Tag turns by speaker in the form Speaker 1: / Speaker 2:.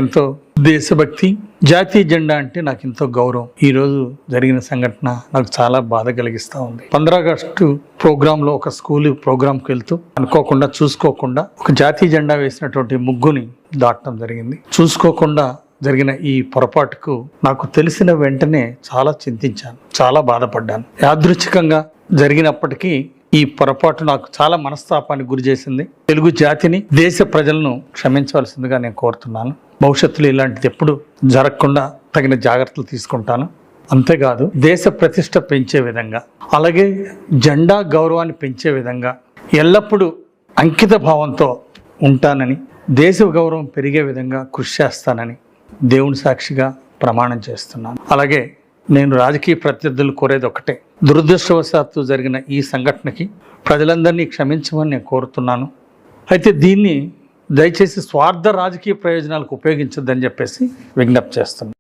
Speaker 1: ఎంతో దేశభక్తి, జాతీయ జెండా అంటే నాకు ఎంతో గౌరవం. ఈరోజు జరిగిన సంఘటన నాకు చాలా బాధ కలిగిస్తూ ఉంది. 15 ఆగస్టు ప్రోగ్రాంలో ఒక స్కూల్ ప్రోగ్రాంకి వెళ్తూ అనుకోకుండా చూసుకోకుండా ఒక జాతీయ జెండా వేసినటువంటి ముగ్గుని దాటడం జరిగింది. చూసుకోకుండా జరిగిన ఈ పొరపాటుకు నాకు తెలిసిన వెంటనే చాలా చింతించాను, చాలా బాధపడ్డాను. యాదృచ్ఛికంగా జరిగినప్పటికీ ఈ పొరపాటు నాకు చాలా మనస్తాపానికి గురి చేసింది. తెలుగు జాతిని, దేశ ప్రజలను క్షమించవలసిందిగా నేను కోరుతున్నాను. భవిష్యత్తులో ఇలాంటిది ఎప్పుడు జరగకుండా తగిన జాగ్రత్తలు తీసుకుంటాను. అంతేకాదు దేశ ప్రతిష్ట పెంచే విధంగా, అలాగే జెండా గౌరవాన్ని పెంచే విధంగా ఎల్లప్పుడూ అంకిత భావంతో ఉంటానని, దేశ గౌరవం పెరిగే విధంగా కృషి చేస్తానని దేవుని సాక్షిగా ప్రమాణం చేస్తున్నాను. అలాగే నేను రాజకీయ ప్రత్యర్థులు కోరేది ఒకటే, దురదృష్టవశాత్తు జరిగిన ఈ సంఘటనకి ప్రజలందరినీ క్షమించమని నేను కోరుతున్నాను. అయితే దీన్ని దయచేసి స్వార్థ రాజకీయ ప్రయోజనాలకు ఉపయోగించొద్దని చెప్పేసి విజ్ఞప్తి చేస్తున్నాను.